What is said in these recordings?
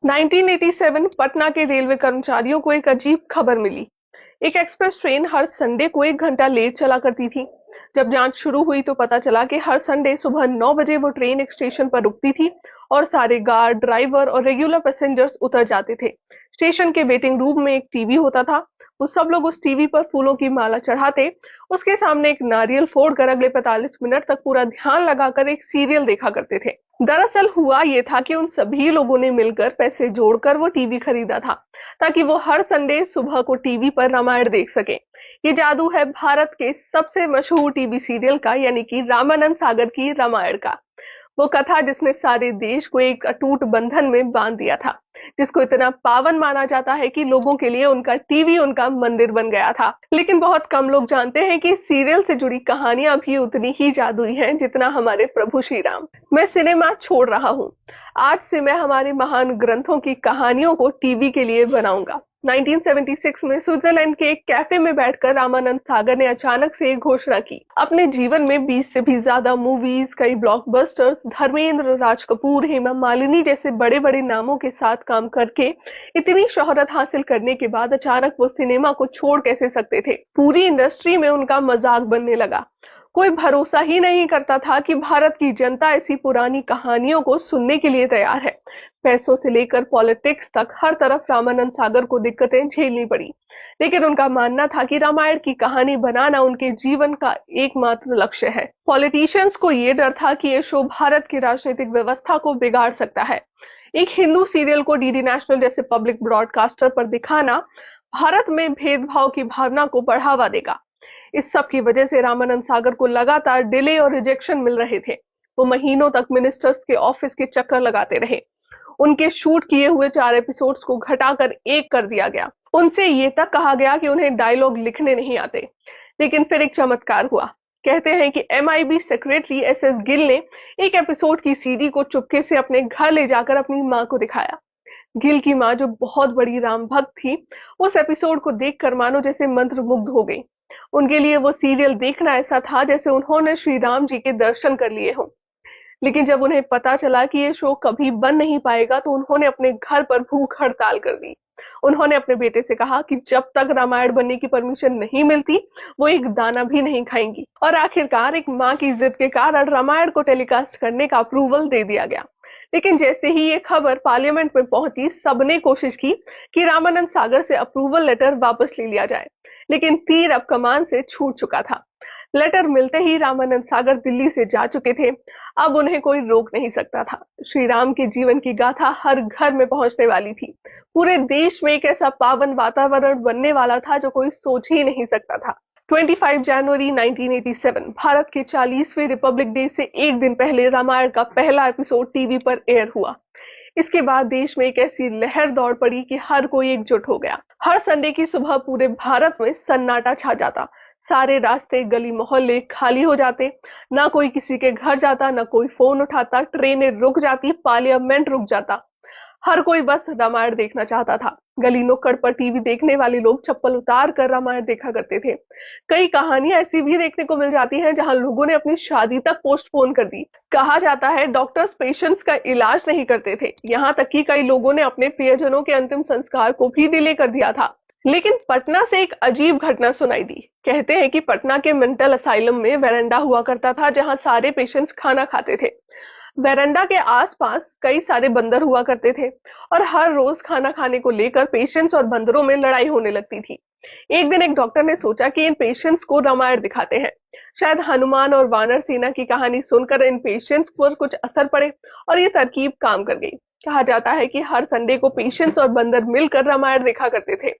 1987 पटना के रेलवे कर्मचारियों को एक अजीब खबर मिली। एक एक्सप्रेस ट्रेन हर संडे को 1 घंटा लेट चला करती थी। जब जांच शुरू हुई तो पता चला कि हर संडे सुबह 9 बजे वो ट्रेन एक स्टेशन पर रुकती थी और सारे गार्ड, ड्राइवर और रेगुलर पैसेंजर्स उतर जाते थे। स्टेशन के वेटिंग रूम में एक टीवी होता था। वो सब लोग उस टीवी पर फूलों की माला चढ़ाते, उसके सामने एक नारियल फोड़कर अगले 45 मिनट तक पूरा ध्यान लगाकर एक सीरियल देखा करते थे। दरअसल हुआ ये था कि उन सभी लोगों ने मिलकर पैसे जोड़कर वो टीवी खरीदा था, ताकि वो हर संडे सुबह को टीवी पर रामायण देख सके। ये जादू है भारत के सबसे मशहूर टीवी सीरियल का, यानी कि रामानंद सागर की रामायण का। वो कथा जिसने सारे देश को एक अटूट बंधन में बांध दिया था, जिसको इतना पावन माना जाता है कि लोगों के लिए उनका टीवी उनका मंदिर बन गया था। लेकिन बहुत कम लोग जानते हैं कि सीरियल से जुड़ी कहानियां भी उतनी ही जादुई हैं जितना हमारे प्रभु श्री राम। मैं सिनेमा छोड़ रहा हूँ। आज से मैं हमारे महान ग्रंथों की कहानियों को टीवी के लिए बनाऊंगा। 1976 में स्विट्जरलैंड के एक कैफे में बैठकर रामानंद सागर ने अचानक से एक घोषणा की। अपने जीवन में 20 से भी ज्यादा मूवीज, कई ब्लॉकबस्टर्स, धर्मेंद्र, राज कपूर, हेमा मालिनी जैसे बड़े बड़े नामों के साथ काम करके इतनी शोहरत हासिल करने के बाद अचानक वो सिनेमा को छोड़ कैसे सकते थे। पूरी इंडस्ट्री में उनका मजाक बनने लगा। कोई भरोसा ही नहीं करता था कि भारत की जनता ऐसी पुरानी कहानियों को सुनने के लिए तैयार है। पैसों से लेकर पॉलिटिक्स तक हर तरफ रामानंद सागर को दिक्कतें झेलनी पड़ी, लेकिन उनका मानना था कि रामायण की कहानी बनाना उनके जीवन का एकमात्र लक्ष्य है। पॉलिटिशियंस को ये डर था कि ये शो भारत की राजनीतिक व्यवस्था को बिगाड़ सकता है। एक हिंदू सीरियल को डीडी नेशनल जैसे पब्लिक ब्रॉडकास्टर पर दिखाना भारत में भेदभाव की भावना को बढ़ावा देगा। इस सब की वजह से रामानंद सागर को लगातार डिले और रिजेक्शन मिल रहे थे। वो महीनों तक मिनिस्टर्स के ऑफिस के चक्कर लगाते रहे। उनके शूट किए हुए 4 एपिसोड्स को घटाकर 1 कर दिया गया। उनसे ये तक कहा गया कि उन्हें डायलॉग लिखने नहीं आते। लेकिन फिर एक चमत्कार हुआ। कहते हैं कि MIB सेक्रेटरी SS गिल ने एक एपिसोड की सीडी को चुपके से अपने घर ले जाकर अपनी माँ को दिखाया। गिल की माँ, जो बहुत बड़ी राम भक्त थी, उस एपिसोड को देखकर मानो जैसे मंत्रमुग्ध हो गई। उनके लिए वो सीरियल देखना ऐसा था जैसे उन्होंने श्री राम जी के दर्शन कर लिए हों। लेकिन जब उन्हें पता चला कि ये शो कभी बन नहीं पाएगा तो उन्होंने अपने घर पर भूख हड़ताल कर दी। उन्होंने अपने बेटे से कहा कि जब तक रामायण बनने की परमिशन नहीं मिलती वो एक दाना भी नहीं खाएंगी। और आखिरकार एक माँ की जिद के कारण रामायण को टेलीकास्ट करने का अप्रूवल दे दिया गया। लेकिन जैसे ही ये खबर पार्लियामेंट में पहुंची, सबने कोशिश की कि रामानंद सागर से अप्रूवल लेटर वापस ले लिया जाए, लेकिन तीर अब कमान से छूट चुका था। लेटर मिलते ही रामानंद सागर दिल्ली से जा चुके थे। अब उन्हें कोई रोक नहीं सकता था। श्री राम के जीवन की गाथा हर घर में पहुंचने वाली थी। पूरे देश में एक ऐसा पावन वातावरण बनने वाला था जो कोई सोच ही नहीं सकता था। 25 जनवरी 1987 भारत के 40वें रिपब्लिक डे से एक दिन पहले रामायण का पहला एपिसोड टीवी पर एयर हुआ। इसके बाद देश में एक ऐसी लहर दौड़ पड़ी कि हर कोई एकजुट हो गया। हर संडे की सुबह पूरे भारत में सन्नाटा छा जाता। सारे रास्ते, गली मोहल्ले खाली हो जाते। ना कोई किसी के घर जाता, ना कोई फोन उठाता। ट्रेनें रुक जाती, पार्लियामेंट रुक जाता। हर कोई बस रामायण देखना चाहता था। गली नुक्कड़ पर टीवी देखने वाले लोग चप्पल उतार कर रामायण देखा करते थे। कई कहानियां ऐसी भी देखने को मिल जाती हैं जहां लोगों ने अपनी शादी तक पोस्टपोन कर दी। कहा जाता है डॉक्टर्स पेशेंट्स का इलाज नहीं करते थे। यहाँ तक कि कई लोगों ने अपने प्रियजनों के अंतिम संस्कार को भी डिले कर दिया था। लेकिन पटना से एक अजीब घटना सुनाई दी। कहते हैं कि पटना के मेंटल असाइलम में वेरेंडा हुआ करता था जहां सारे पेशेंट्स खाना खाते थे। वेरेंडा के आसपास कई सारे बंदर हुआ करते थे और हर रोज खाना खाने को लेकर पेशेंट्स और बंदरों में लड़ाई होने लगती थी। एक दिन एक डॉक्टर ने सोचा कि इन पेशेंट्स को रामायण दिखाते हैं। शायद हनुमान और वानर सेना की कहानी सुनकर इन पेशेंट्स पर कुछ असर पड़े और ये तरकीब काम कर गई। कहा जाता है कि हर संडे को पेशेंट्स और बंदर मिलकर रामायण देखा करते थे।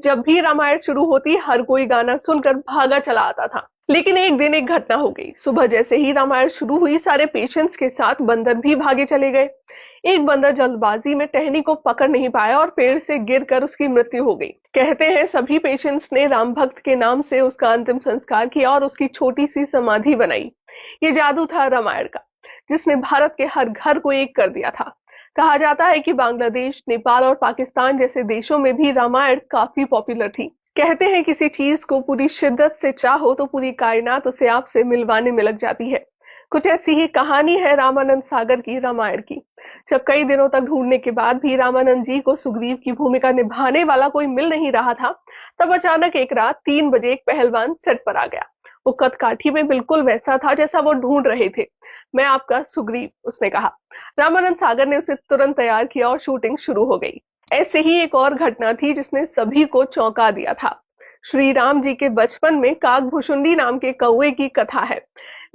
जब भी रामायण शुरू होती हर कोई गाना सुनकर भागा चला आता था। लेकिन एक दिन एक घटना हो गई। सुबह जैसे ही रामायण शुरू हुई सारे पेशेंट्स के साथ बंदर भी भागे चले गए। एक बंदर जल्दबाजी में टहनी को पकड़ नहीं पाया और पेड़ से गिरकर उसकी मृत्यु हो गई। कहते हैं सभी पेशेंट्स ने राम भक्त के नाम से उसका अंतिम संस्कार किया और उसकी छोटी सी समाधि बनाई। ये जादू था रामायण का, जिसने भारत के हर घर को एक कर दिया था। कहा जाता है कि बांग्लादेश, नेपाल और पाकिस्तान जैसे देशों में भी रामायण काफी पॉपुलर थी। कहते हैं किसी चीज को पूरी शिद्दत से चाहो तो पूरी कायनात उसे आपसे मिलवाने में लग जाती है। कुछ ऐसी ही कहानी है रामानंद सागर की रामायण की। जब कई दिनों तक ढूंढने के बाद भी रामानंद जी को सुग्रीव की भूमिका निभाने वाला कोई मिल नहीं रहा था, तब अचानक एक रात 3 बजे एक पहलवान सेट पर आ गया। वो कदकाठी में बिल्कुल वैसा था जैसा वो ढूंढ रहे थे। मैं आपका सुग्रीव, उसने कहा। रामानंद सागर ने उसे तुरंत तैयार किया और शूटिंग शुरू हो गई। ऐसे ही एक और घटना थी जिसने सभी को चौंका दिया था। श्री राम जी के बचपन में काकभुशुंडी नाम के कौवे की कथा है।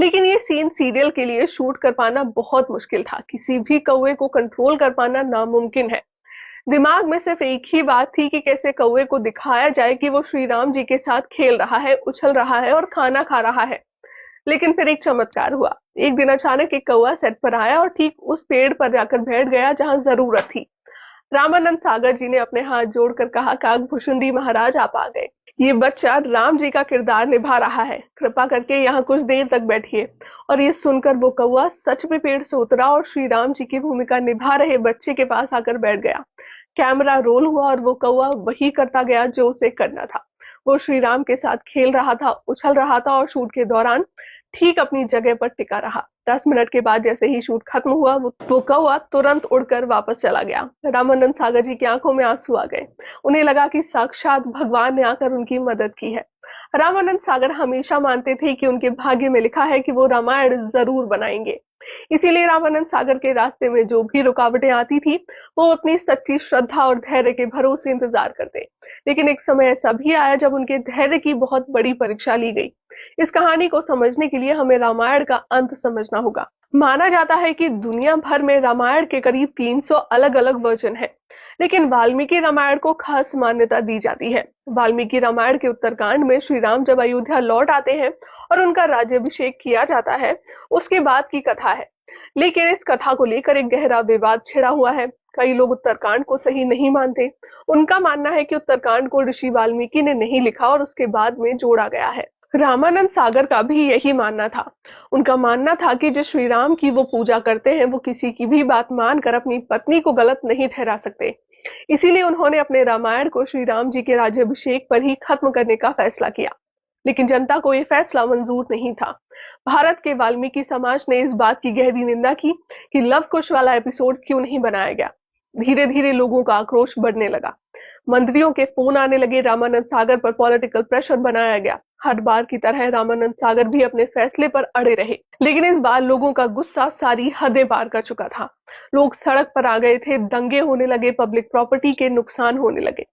लेकिन ये सीन सीरियल के लिए शूट कर पाना बहुत मुश्किल था। किसी भी कौवे को कंट्रोल कर पाना नामुमकिन है। दिमाग में सिर्फ एक ही बात थी कि कैसे कौवे को दिखाया जाए कि वो श्री राम जी के साथ खेल रहा है, उछल रहा है और खाना खा रहा है। लेकिन फिर एक चमत्कार हुआ। एक दिन अचानक एक कौवा सेट पर आया और ठीक उस पेड़ पर जाकर बैठ गया जहां जरूरत थी। रामानंद सागर जी ने अपने हाथ जोड़कर कहा, काकभुशुंडी महाराज आप आ गए। ये बच्चा राम जी का किरदार निभा रहा है, कृपा करके यहाँ कुछ देर तक बैठिए। और ये सुनकर वो कौवा सच में पेड़ से उतरा और श्री राम जी की भूमिका निभा रहे बच्चे के पास आकर बैठ गया। कैमरा रोल हुआ और वो कौवा वही करता गया जो उसे करना था। वो श्री राम के साथ खेल रहा था, उछल रहा था और शूट के दौरान ठीक अपनी जगह पर टिका रहा। 10 मिनट के बाद जैसे ही शूट खत्म हुआ, वो कौवा तुरंत उड़कर वापस चला गया। रामानंद सागर जी की आंखों में आंसू आ गए। उन्हें लगा कि साक्षात भगवान ने आकर उनकी मदद की है। रामानंद सागर हमेशा मानते थे कि उनके भाग्य में लिखा है कि वो रामायण जरूर बनाएंगे। इसीलिए रामानंद सागर के रास्ते में जो भी रुकावटें आती थी, वो अपनी सच्ची श्रद्धा और धैर्य के भरोसे इंतजार करते। लेकिन एक समय ऐसा भी आया जब उनके धैर्य की बहुत बड़ी परीक्षा ली गई। इस कहानी को समझने के लिए हमें रामायण का अंत समझना होगा। माना जाता है कि दुनिया भर में रामायण के करीब 300 अलग अलग वर्जन हैं, लेकिन वाल्मीकि रामायण को खास मान्यता दी जाती है। वाल्मीकि रामायण के उत्तरकांड में श्री राम जब अयोध्या लौट आते हैं और उनका राज्याभिषेक किया जाता है, उसके बाद की कथा है। लेकिन इस कथा को लेकर एक गहरा विवाद छिड़ा हुआ है। कई लोग उत्तरकांड को सही नहीं मानते। उनका मानना है कि उत्तरकांड को ऋषि वाल्मीकि ने नहीं लिखा और उसके बाद में जोड़ा गया है। रामानंद सागर का भी यही मानना था। उनका मानना था कि जो श्री राम की वो पूजा करते हैं, वो किसी की भी बात मानकर अपनी पत्नी को गलत नहीं ठहरा सकते। इसीलिए उन्होंने अपने रामायण को श्री राम जी के राज्याभिषेक पर ही खत्म करने का फैसला किया। लेकिन जनता को यह फैसला मंजूर नहीं था। भारत के वाल्मीकि समाज ने इस बात की गहरी निंदा की कि लव कुश वाला एपिसोड क्यों नहीं बनाया गया। धीरे धीरे लोगों का आक्रोश बढ़ने लगा। मंत्रियों के फोन आने लगे। रामानंद सागर पर पॉलिटिकल प्रेशर बनाया गया। हर बार की तरह रामानंद सागर भी अपने फैसले पर अड़े रहे। लेकिन इस बार लोगों का गुस्सा सारी हदें पार कर चुका था। लोग सड़क पर आ गए थे, दंगे होने लगे, पब्लिक प्रॉपर्टी के नुकसान होने लगे,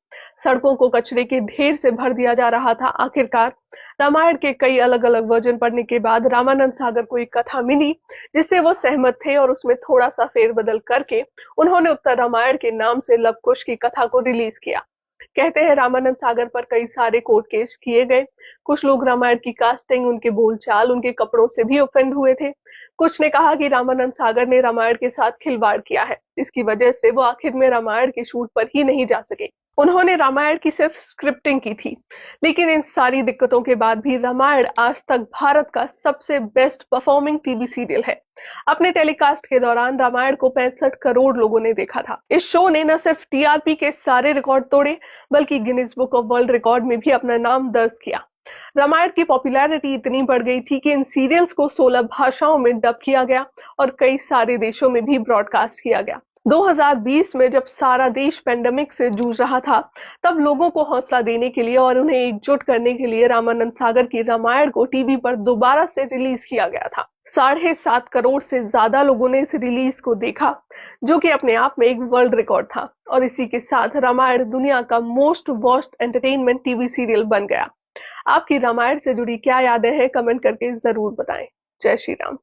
सड़कों को कचरे के ढेर से भर दिया जा रहा था। आखिरकार रामायण के कई अलग अलग वर्जन पढ़ने के बाद रामानंद सागर को एक कथा मिली जिससे वो सहमत थे और उसमें थोड़ा सा फेरबदल करके उन्होंने उत्तर रामायण के नाम से लव कुश की कथा को रिलीज किया। कहते हैं रामानंद सागर पर कई सारे कोर्ट केस किए गए। कुछ लोग रामायण की कास्टिंग, उनके बोलचाल, उनके कपड़ों से भी ऑफेंड हुए थे। कुछ ने कहा कि रामानंद सागर ने रामायण के साथ खिलवाड़ किया है, इसकी वजह से वो आखिर में रामायण के शूट पर ही नहीं जा सके। उन्होंने रामायण की सिर्फ स्क्रिप्टिंग की थी। लेकिन इन सारी दिक्कतों के बाद भी रामायण आज तक भारत का सबसे बेस्ट परफॉर्मिंग टीवी सीरियल है। अपने टेलीकास्ट के दौरान रामायण को 65 करोड़ लोगों ने देखा था। इस शो ने न सिर्फ टीआरपी के सारे रिकॉर्ड तोड़े, बल्कि Guinness book of world record में भी अपना नाम दर्ज किया। रामायण की पॉपुलैरिटी इतनी बढ़ गई थी कि इन सीरियल्स को 16 भाषाओं में डब किया गया और कई सारे देशों में भी ब्रॉडकास्ट किया गया। 2020 में जब सारा देश पेंडेमिक से जूझ रहा था, तब लोगों को हौसला देने के लिए और उन्हें एकजुट करने के लिए रामानंद सागर की रामायण को टीवी पर दोबारा से रिलीज किया गया था। 7.5 करोड़ से ज्यादा लोगों ने इस रिलीज को देखा, जो कि अपने आप में एक वर्ल्ड रिकॉर्ड था। और इसी के साथ रामायण दुनिया का most watched entertainment TV serial बन गया। आपकी रामायण से जुड़ी क्या यादें हैं, कमेंट करके जरूर बताएं। जय श्री राम।